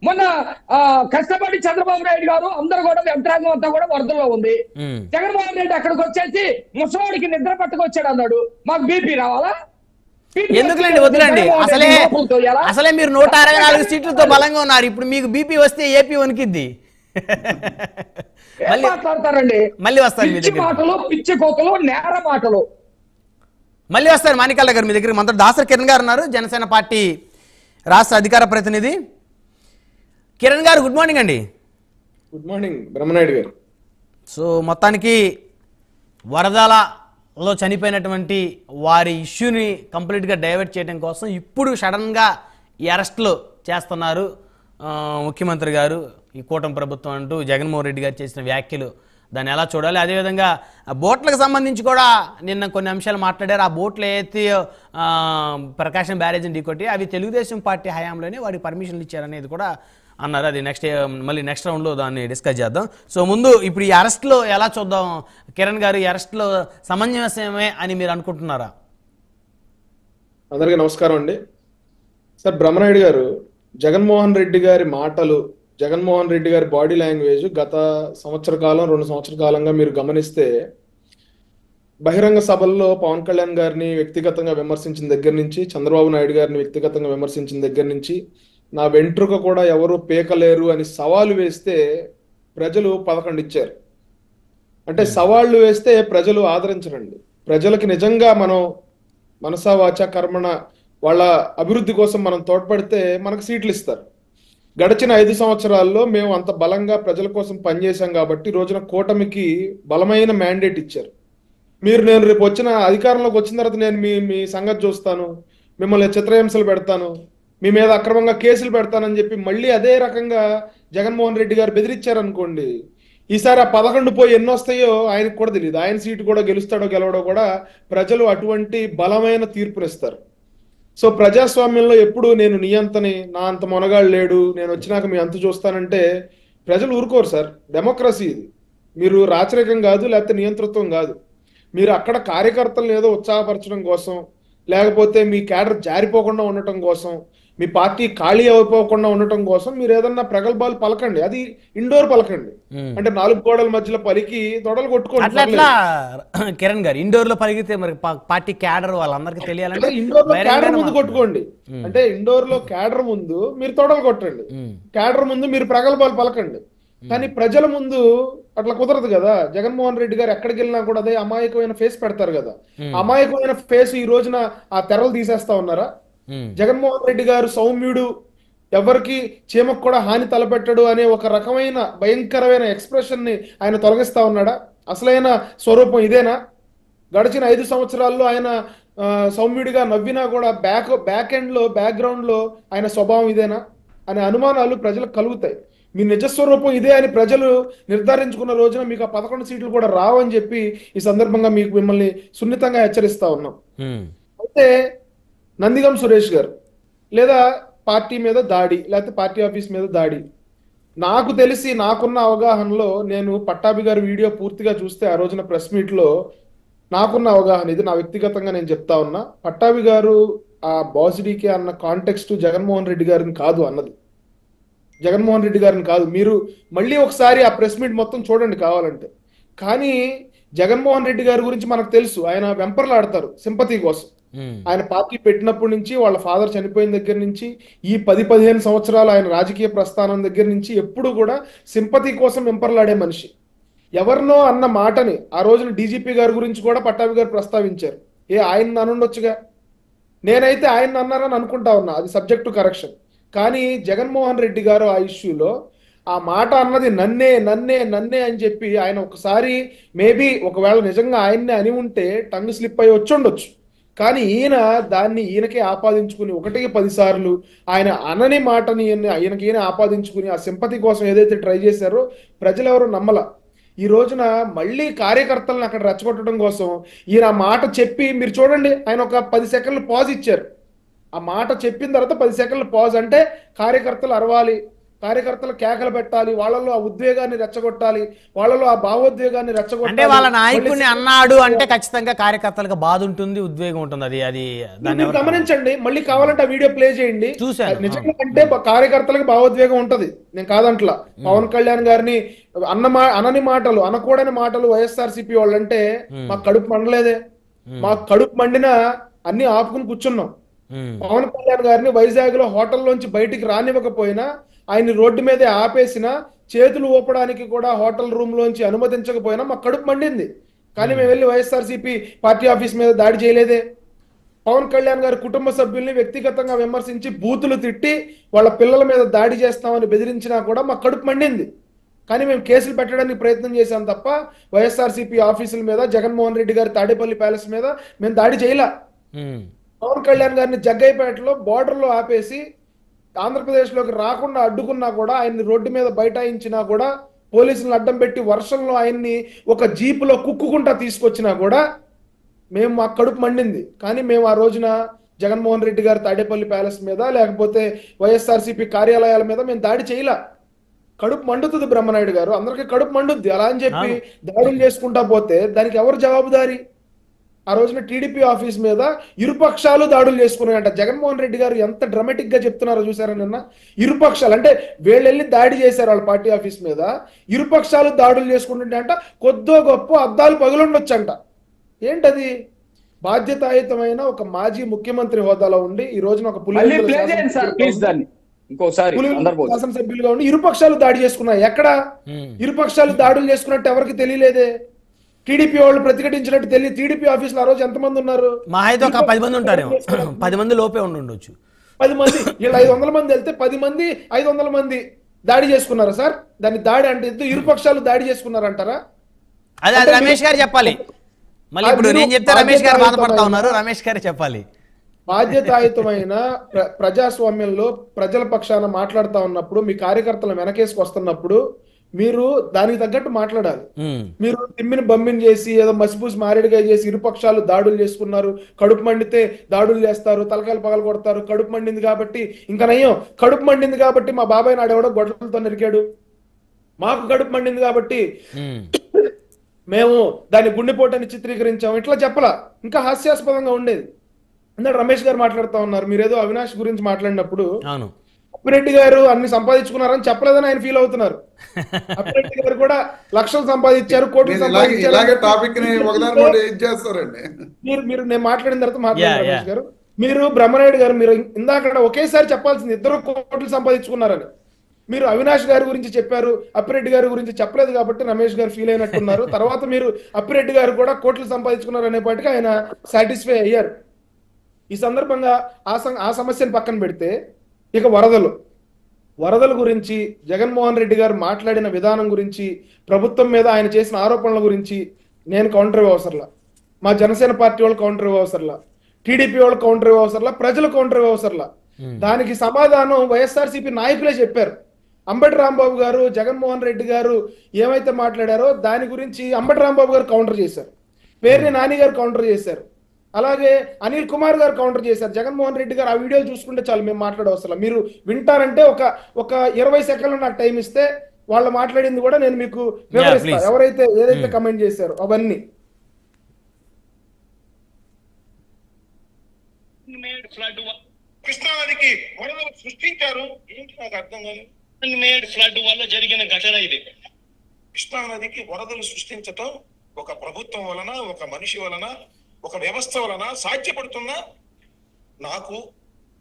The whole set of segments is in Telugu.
మొన్న కష్టపడి చంద్రబాబు నాయుడు గారు అందరూ కూడా యంత్రాంగం అంతా కూడా వరదల్లో ఉంది. జగన్మోహన్ రెడ్డి అక్కడికి వచ్చేసి ముసవాడికి నిద్ర పట్టుకొచ్చాడు అన్నాడు. మాకు బీపీ రావాలా? ఎందుకులేండి, వద్దులండి. అసలే మీరు 164 సీట్లతో బలంగా ఉన్నారు. ఇప్పుడు మీకు బీపీ వస్తే ఏపీ వణికిద్ది. మాట్లాడతారండి, మళ్ళీ వస్తారు మీ దగ్గర మాటలు, పిచ్చి కోకలు, నేర మాటలు. మళ్ళీ వస్తారు మాణిక్యాల గారు మీ దగ్గర. మంత్రి దాసరి కిరణ్ గారు ఉన్నారు, జనసేన పార్టీ రాష్ట్ర అధికార ప్రతినిధి. కిరణ్ గారు గుడ్ మార్నింగ్ అండి. గుడ్ మార్నింగ్ బ్రహ్మనాయుడు గారు. సో మొత్తానికి వరదలలో చనిపోయినటువంటి వారి ఇష్యూని కంప్లీట్గా డైవర్ట్ చేయడం కోసం ఇప్పుడు సడన్గా ఈ అరెస్టులు చేస్తున్నారు ముఖ్యమంత్రి గారు, ఈ కూటమి ప్రభుత్వం అంటూ జగన్మోహన్ రెడ్డి గారు చేసిన వ్యాఖ్యలు దాన్ని ఎలా చూడాలి? అదేవిధంగా బోట్లకు సంబంధించి కూడా నిన్న కొన్ని అంశాలు మాట్లాడారు. ఆ బోట్లు అయితే ప్రకాశం బ్యారేజ్ని ఢీకొట్టి అవి తెలుగుదేశం పార్టీ హయాంలోనే వాడికి పర్మిషన్లు ఇచ్చారనేది కూడా అన్నారు. అది మళ్ళీ నెక్స్ట్ రౌండ్లో దాన్ని డిస్కస్ చేద్దాం. సో ముందు ఇప్పుడు ఈ అరెస్ట్లో ఎలా చూద్దాం కిరణ్ గారు? ఈ అరెస్ట్లో సమంజసమే అని మీరు అనుకుంటున్నారా? అందరికీ నమస్కారం అండి. సార్ బ్రహ్మనాయుడు గారు, జగన్మోహన్ రెడ్డి గారి మాటలు, జగన్మోహన్ రెడ్డి గారి బాడీ లాంగ్వేజ్ గత సంవత్సర కాలం 2 సంవత్సరాల కాలంగా మీరు గమనిస్తే బహిరంగ సభల్లో పవన్ కళ్యాణ్ గారిని వ్యక్తిగతంగా విమర్శించిన దగ్గర నుంచి, చంద్రబాబు నాయుడు గారిని వ్యక్తిగతంగా విమర్శించిన దగ్గర నుంచి, నా వెంట్రుక కూడా ఎవరు పీకలేరు అని సవాలు వేస్తే ప్రజలు 11 ఇచ్చారు. అంటే సవాళ్లు వేస్తే ప్రజలు ఆదరించరండి. ప్రజలకి నిజంగా మనం మనసా వాచా కర్మణ వాళ్ళ అభివృద్ధి కోసం మనం తోడ్పడితే మనకు సీట్లు ఇస్తారు. గడిచిన 5 సంవత్సరాల్లో మేము అంత బలంగా ప్రజల కోసం పనిచేశాం కాబట్టి రోజున కూటమికి బలమైన మ్యాండేట్ ఇచ్చారు. నేను రేపు అధికారంలోకి వచ్చిన తర్వాత నేను మీ సంగతి చూస్తాను, మిమ్మల్ని చిత్రహింసలు పెడతాను, మీ మీద అక్రమంగా కేసులు పెడతానని చెప్పి మళ్ళీ అదే రకంగా జగన్మోహన్ రెడ్డి గారు బెదిరించారనుకోండి, ఈసారి ఆ 11 పోయి ఎన్ని వస్తాయో ఆయనకు కూడా తెలియదు. ఆయన సీటు కూడా గెలుస్తాడో గెలవడో కూడా ప్రజలు అటువంటి బలమైన తీర్పునిస్తారు. సో ప్రజాస్వామ్యంలో ఎప్పుడు నేను నియంతని, నా అంత మొనగాడు లేడు, నేను వచ్చినాక మీ అంత చూస్తానంటే ప్రజలు ఊరుకోరు సార్. డెమోక్రసీ ఇది. మీరు రాచరికం కాదు, లేకపోతే నియంతృత్వం కాదు. మీరు అక్కడ కార్యకర్తలను ఏదో ఉత్సాహపరచడం కోసం, లేకపోతే మీ క్యాడర్ జారిపోకుండా ఉండటం కోసం, మీ పార్టీ ఖాళీ అయిపోకుండా ఉండటం కోసం మీరు ఏదన్నా ప్రగల్భాలు పలకండి. అది ఇండోర్ పలకండి. అంటే 4 గోడల మధ్యలో పలికి తొడలు కొట్టుకోండి. కిరణ్ గారు, ఇండోర్ లో పలికితే మరి పార్టీ క్యాడర్ వాళ్ళందరికీ తెలియాలంటే ఇండోర్ లో క్యాడర్ ముందు కొట్టుకోండి. అంటే ఇండోర్ లో క్యాడర్ ముందు మీరు తొడలు కొట్టండి, క్యాడర్ ముందు మీరు ప్రగల్భాలు పలకండి. కానీ ప్రజల ముందు అట్లా కుదరదు కదా. జగన్మోహన్ రెడ్డి గారు ఎక్కడికి వెళ్ళినా కూడా అదే అమాయకమైన ఫేస్ పెడతారు కదా. అమాయకమైన ఫేస్ ఈ రోజున ఆ తెరలు తీసేస్తా ఉన్నారా? జగన్మోహన్ రెడ్డి గారు సౌమ్యుడు, ఎవరికి చీమకు కూడా హాని తలపెట్టడు అనే ఒక రకమైన భయంకరమైన ఎక్స్ప్రెషన్ ని ఆయన తొలగిస్తా ఉన్నాడా? అసలైన స్వరూపం ఇదేనా? గడిచిన 5 సంవత్సరాల్లో ఆయన సౌమ్యుడిగా నవ్వినా కూడా బ్యాక్ ఎండ్ లో, బ్యాక్గ్రౌండ్ లో ఆయన స్వభావం ఇదేనా అనే అనుమానాలు ప్రజలకు కలుగుతాయి. మీ నిజస్వరూపం ఇదే అని ప్రజలు నిర్ధారించుకున్న రోజున మీకు ఆ 11 సీట్లు కూడా రావని చెప్పి ఈ సందర్భంగా మిమ్మల్ని సున్నితంగా హెచ్చరిస్తా ఉన్నాం. అయితే నందిగం సురేష్ గారు లేదా పార్టీ మీద దాడి, లేకపోతే పార్టీ ఆఫీస్ మీద దాడి, నాకు తెలిసి నాకున్న అవగాహనలో, నేను పట్టాభి గారి వీడియో పూర్తిగా చూస్తే ఆ రోజున ప్రెస్ మీట్ లో నాకున్న అవగాహన ఇది, నా వ్యక్తిగతంగా నేను చెప్తా ఉన్నా. పట్టాభి గారు ఆ బాసిడీకే అన్న కాంటెక్స్ట్ జగన్మోహన్ రెడ్డి గారిని కాదు అన్నది, జగన్మోహన్ రెడ్డి గారిని కాదు. మీరు మళ్ళీ ఒకసారి ఆ ప్రెస్ మీట్ మొత్తం చూడండి కావాలంటే. కానీ జగన్మోహన్ రెడ్డి గారి గురించి మనకు తెలుసు, ఆయన వెంపర్లాడతారు సింపతి కోసం. ఆయన పార్టీ పెట్టినప్పటి నుంచి, వాళ్ళ ఫాదర్ చనిపోయిన దగ్గర నుంచి, ఈ 10-15 సంవత్సరాలు ఆయన రాజకీయ ప్రస్థానం దగ్గర నుంచి ఎప్పుడు కూడా సింపతి కోసం వెంపర్లాడే మనిషి. ఎవరినో అన్న మాటని ఆ రోజున డీజీపీ గారి గురించి కూడా పట్టాభి గారు ప్రస్తావించారు. ఆయన అనుండొచ్చుగా, నేనైతే ఆయన అన్నారని అనుకుంటా ఉన్నా, అది సబ్జెక్ట్ టు కరెక్షన్. కానీ జగన్మోహన్ రెడ్డి గారు ఆ ఇష్యూలో ఆ మాట అన్నది నన్నే నన్నే నన్నే అని చెప్పి ఆయన ఒకసారి మేబీ ఒకవేళ నిజంగా ఆయన్నే అని ఉంటే టంగ్ స్లిప్ అయ్యి వచ్చుండొచ్చు. కానీ దాన్ని ఈయనకే ఆపాదించుకుని 1కి 10 సార్లు ఆయన అనని మాటని ఈయన ఆపాదించుకుని ఆ సింపతి కోసం ఏదైతే ట్రై చేశారో ప్రజలు ఎవరు నమ్మల. ఈ రోజున మళ్ళీ కార్యకర్తలను అక్కడ రెచ్చగొట్టడం కోసం ఈయన మాట చెప్పి, మీరు చూడండి ఆయన ఒక 10 సెకండ్లు పాజ్ ఇచ్చారు. ఆ మాట చెప్పిన తర్వాత 10 సెకండ్లు పాజ్ అంటే కార్యకర్తలు అరవాలి, కార్యకర్తలు కేకలు పెట్టాలి, వాళ్ళలో ఆ ఉద్వేగాన్ని రెచ్చగొట్టాలి, వాళ్ళలో ఆ భావోద్వేగాన్ని అంటే రెచ్చగొట్టాలి. వాళ్ళ నాయకుడిని అన్నాడు అంటే ఖచ్చితంగా కార్యకర్తలకు బాధ ఉంటుంది, ఉద్వేగం ఉంటుంది. అది దాన్ని మీరు గమనించండి, మళ్ళీ కావాలంటే ఆ వీడియో ప్లే చేయండి. చూశాను. నిజంగా అంటే కార్యకర్తలకు భావోద్వేగం ఉంటది, నేను కాదంట్లా. పవన్ కళ్యాణ్ గారిని అనని మాటలు, అనకూడని మాటలు వైఎస్ఆర్సీపీ వాళ్ళు అంటే మాకు కడుపు మండలేదే. మాకు కడుపు మండినా అన్ని ఆపుకుని కూర్చున్నాం. పవన్ కళ్యాణ్ గారిని వైజాగ్ లో హోటల్లోంచి బయటికి రానివ్వకపోయినా, ఆయన రోడ్డు మీదే ఆపేసిన, చేతులు ఊపడానికి కూడా హోటల్ రూమ్ లోంచి అనుమతించకపోయినా మాకు కడుపు మండింది. కానీ మేము వెళ్ళి వైఎస్ఆర్సీపీ పార్టీ ఆఫీస్ మీద దాడి చేయలేదే. పవన్ కళ్యాణ్ గారి కుటుంబ సభ్యుల్ని వ్యక్తిగతంగా విమర్శించి బూతులు తిట్టి వాళ్ళ పిల్లల మీద దాడి చేస్తామని బెదిరించినా కూడా మాకు కడుపు మండింది. కానీ మేము కేసులు పెట్టడానికి ప్రయత్నం చేశాం తప్ప వైఎస్ఆర్సీపీ ఆఫీసుల మీద, జగన్మోహన్ రెడ్డి గారి తాడేపల్లి ప్యాలెస్ మీద మేము దాడి చేయలే. పవన్ కళ్యాణ్ గారిని జగ్గైపేటలో బార్డర్ లో ఆపేసి ఆంధ్రప్రదేశ్ లోకి రాకుండా అడ్డుకున్నా కూడా, ఆయన్ని రోడ్డు మీద బైఠాయించినా కూడా, పోలీసులను అడ్డం పెట్టి వర్షంలో ఆయన్ని ఒక జీపులో కుక్కుకుంటా తీసుకొచ్చినా కూడా మేము మాకు కడుపు మండింది. కానీ మేము ఆ రోజున జగన్మోహన్ రెడ్డి గారి తాడేపల్లి ప్యాలెస్ మీద, లేకపోతే వైఎస్ఆర్సీపీ కార్యాలయాల మీద మేము దాడి చేయలే. కడుపు మండుతుంది బ్రహ్మనాయుడు గారు, అందరికీ కడుపు మండుద్ది. అలా అని చెప్పి దాడులు చేసుకుంటా పోతే దానికి ఎవరు జవాబుదారి? ఆ రోజున టీడీపీ ఆఫీస్ మీద ఇరుపక్షాలు దాడులు చేసుకున్నాయంట. జగన్మోహన్ రెడ్డి గారు ఎంత డ్రామాటిక్ గా చెప్తున్నారో చూసారా నిన్న. ఇరుపక్షాలు అంటే వీళ్ళెళ్ళి దాడి చేశారు వాళ్ళ పార్టీ ఆఫీస్ మీద, ఇరుపక్షాలు దాడులు చేసుకుంటుంటే అంట కొద్దో గొప్ప అద్దాలు పగులుండొచ్చంట. ఏంటది? బాధ్యతాయుతమైన ఒక మాజీ ముఖ్యమంత్రి హోదాలో ఉండి ఈ రోజున ఒక శాసనసభ్యులుగా ఉండి ఇరుపక్షాలు దాడి చేసుకున్నాయి. ఎక్కడ ఇరుపక్షాలు దాడులు చేసుకున్నట్టు ఎవరికి తెలియలేదే. టీడీపీ వాళ్ళు ప్రతిఘటించినట్టు తెలియదు. టీడీపీ ఆఫీసులో ఆ రోజు ఎంతమంది ఉన్నారు? మా అయితే ఒక 10 మంది ఉంటారు, 10 మంది లోపే ఉండొచ్చు. 10 మంది, వీళ్ళు 500 మంది వెళ్తే 10 మంది 500 మంది దాడి చేసుకున్నారా సార్? దాన్ని దాడి అంటే ఇరుపక్షాలు దాడి చేసుకున్నారంటారా? అది రమేష్ గారు చెప్పాలి. మళ్ళీ ఇప్పుడు నేను చెప్తే రమేష్ గారు బాధపడతా ఉన్నారు, రమేష్ గారు చెప్పాలి. బాధ్యతాయుతమైన ప్రజాస్వామ్యంలో ప్రజల పక్షాన మాట్లాడుతా ఉన్నప్పుడు, మీ కార్యకర్తలు వెనకేసుకు వస్తున్నప్పుడు మీరు దానికి తగ్గట్టు మాట్లాడాలి. మీరు తిమ్మిని బమ్మిని చేసి ఏదో మసిపూసి మారేడుగా చేసి ఇరుపక్షాలు దాడులు చేసుకున్నారు, కడుపు మండితే దాడులు చేస్తారు, తలకాయలు పగలు కొడతారు, కడుపు మండింది కాబట్టి. ఇంకా నయ్యం, కడుపు మండింది కాబట్టి మా బాబాయ్ నాడు ఎవడో గొడ్డలతో నరికాడు, మాకు కడుపు మండింది కాబట్టి మేము దాన్ని గుండెపోటని చిత్రీకరించాము, ఇట్లా చెప్పలా. ఇంకా హాస్యాస్పదంగా ఉండేది. అందరూ రమేష్ గారు మాట్లాడుతూ ఉన్నారు, మీరేదో అవినాష్ గురించి మాట్లాడినప్పుడు అప్పిరెడ్డి గారు అన్ని సంపాదించుకున్నారని చెప్పలేదని ఆయన ఫీల్ అవుతున్నారు. అప్పిరెడ్డి గారు కూడా లక్షలు సంపాదించారు, కోట్లు సంపాదించారు. మీరు నేను మాట్లాడిన తర్వాత మాట్లాడారు రమేష్ గారు. మీరు బ్రహ్మనాయుడు గారు మీరు ఇందాక ఒకేసారి చెప్పాల్సింది 2 కోట్లు సంపాదించుకున్నారని. మీరు అవినాష్ గారి గురించి చెప్పారు, అప్పిరెడ్డి గారి గురించి చెప్పలేదు కాబట్టి రమేష్ గారు ఫీల్ అయినట్టున్నారు. తర్వాత మీరు అప్పిరెడ్డి గారు కూడా కోట్లు సంపాదించుకున్నారు అనేపాటికి ఆయన సాటిస్ఫై అయ్యారు. ఈ సందర్భంగా ఆ సమస్యను పక్కన పెడితే, ఇక వరదల గురించి జగన్మోహన్ రెడ్డి గారు మాట్లాడిన విధానం గురించి, ప్రభుత్వం మీద ఆయన చేసిన ఆరోపణల గురించి నేను కౌంటర్ ఇవ్వవసరలా, మా జనసేన పార్టీ వాళ్ళు కౌంటర్ ఇవ్వవసరలా, టీడీపీ వాళ్ళు కౌంటర్ ఇవ్వవసరలా, ప్రజలు కౌంటర్ ఇవ్వవసరలా. దానికి సమాధానం వైఎస్ఆర్సీపీ నాయకులే చెప్పారు. అంబటి రాంబాబు గారు, జగన్మోహన్ రెడ్డి గారు ఏమైతే మాట్లాడారో దాని గురించి అంబటి రాంబాబు గారు కౌంటర్ చేశారు, పేర్ని నాని గారు కౌంటర్ చేశారు, అలాగే అనిల్ కుమార్ గారు కౌంటర్ చేశారు. జగన్మోహన్ రెడ్డి గారు ఆ వీడియో చూసుకుంటే చాలు, మేము మాట్లాడవసరం. మీరు వింటారంటే ఒక 20 సెకండ్లు నాకు టైం ఇస్తే వాళ్ళు మాట్లాడింది కూడా నేను మీకు వివరిస్తా, ఎవరైతే ఏదైతే కమెంట్ చేశారో అవన్నీ. కృష్ణానదికి వరదలు సృష్టించారు, ఏంటి నాకు అర్థం కాదు. మేడ్ ఫ్లడ్ వల్ల జరిగిన ఘటన ఇది. కృష్ణానదికి వరదలు సృష్టించటం ఒక ప్రభుత్వం వలన, ఒక మనిషి వలన, ఒక వ్యవస్థ వలన సాధ్యపడుతుందా? నాకు,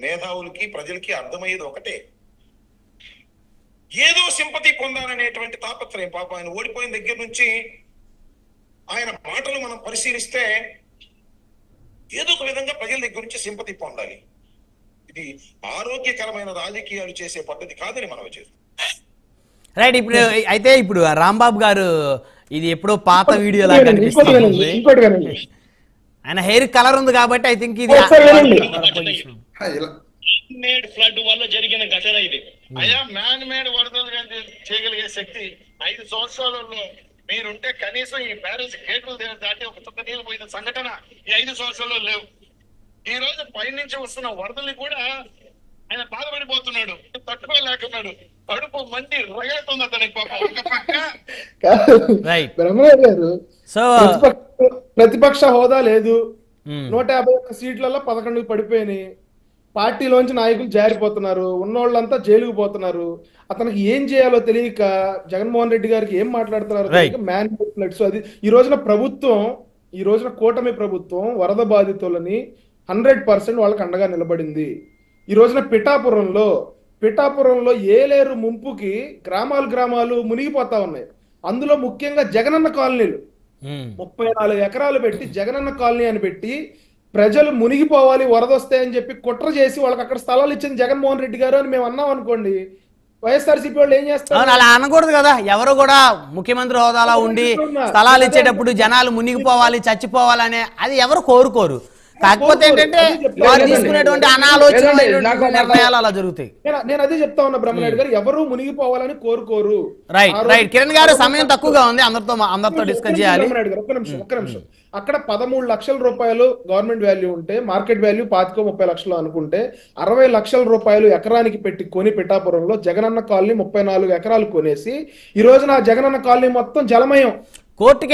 మేధావులకి, ప్రజలకి అర్థమయ్యేది ఒకటే, ఏదో సింపతి పొందాలనేటువంటి తాపత్రయం. పాప ఆయన ఓడిపోయిన దగ్గర నుంచి ఆయన మాటలు మనం పరిశీలిస్తే ఏదో ఒక విధంగా ప్రజల దగ్గర నుంచి సింపతి పొందాలి. ఇది ఆరోగ్యకరమైన రాజకీయాలు చేసే పద్ధతి కాదని మనం చేస్తాం. రైట్. ఇప్పుడు రాంబాబు గారు ఇది ఎప్పుడో పాత వీడియో లాగా కనిపిస్తుంది. ఆయన హెయిర్ కలర్ ఉంది కాబట్టి ఐ థింక్ ఇది మేడ్ ఫ్లడ్ వల్ల జరిగిన ఘటన ఇది. అయ్యా, మ్యాన్ మేడ్ వరదలు చేయగలిగే శక్తి 5 సంవత్సరాలలో మీరుంటే కనీసం ఈ ప్యారిస్ గేట్లు దాటి ఒక చుక్క నీళ్ళు పోయిన సంఘటన ఈ 5 సంవత్సరాల్లో లేవు. ఈ రోజు పైనుంచి వస్తున్న వరదల్ని కూడా ఆయన బాధపడిపోతున్నాడు, తట్టుకోలేకున్నాడు, కడుపు మండి రగలుతుంది అతనికి పాపం. ఒక పక్క రైట్. బ్రహ్మనాయుడు గారు సో ప్రతిపక్ష హోదా లేదు, 151 సీట్లలో 11 పడిపోయినాయి, పార్టీలోంచి నాయకులు జారిపోతున్నారు, ఉన్నోళ్ళంతా జైలుకు పోతున్నారు. అతనికి ఏం చేయాలో తెలియక జగన్మోహన్ రెడ్డి గారికి ఏం మాట్లాడుతున్నారు మ్యానిపులేట్స్. అది ఈ రోజున కూటమి ప్రభుత్వం వరద బాధితులని 100% వాళ్ళకి అండగా నిలబడింది. ఈ రోజున పిఠాపురంలో ఏలేరు ముంపుకి గ్రామాలు మునిగిపోతా ఉన్నాయి. అందులో ముఖ్యంగా జగనన్న కాలనీలు 34 ఎకరాలు పెట్టి జగనన్న కాలనీ అని పెట్టి ప్రజలు మునిగిపోవాలి వరదొస్తాయని చెప్పి కుట్ర చేసి వాళ్ళకి అక్కడ స్థలాలు ఇచ్చింది జగన్మోహన్ రెడ్డి గారు అని మేము అన్నాం అనుకోండి, వైఎస్ఆర్సీపీ వాళ్ళు ఏం చేస్తారు? అలా అనకూడదు కదా. ఎవరు కూడా ముఖ్యమంత్రి హోదాలో ఉండి స్థలాలు ఇచ్చేటప్పుడు జనాలు మునిగిపోవాలి చచ్చిపోవాలనే అది ఎవరు కోరుకోరు. కాకపోతే ఏంటంటే వారు తీసుకునేటువంటి అనాలోచన నిర్ణయాలు అలా జరుగుతాయి. నేను అదే చెప్తా ఉన్నా బ్రహ్మనాయుడు గారు, ఎవరు మునిగిపోవాలని కోరుకోరు. రైట్ కిరణ్ గారు, సమయం తక్కువగా ఉంది, అందరితో డిస్కస్ చేయాలి. ఒక్క నిమిషం. అక్కడ 13 లక్షల రూపాయలు గవర్నమెంట్ వాల్యూ ఉంటే మార్కెట్ వాల్యూ 25-30 లక్షలు అనుకుంటే 60 లక్షల రూపాయలు ఎకరానికి పెట్టి కొని పిఠాపురంలో జగనన్న కాలనీ 34 ఎకరాలు కొనేసి ఈ రోజున జగనన్న కాలనీ మొత్తం జలమయం. కోర్టుకి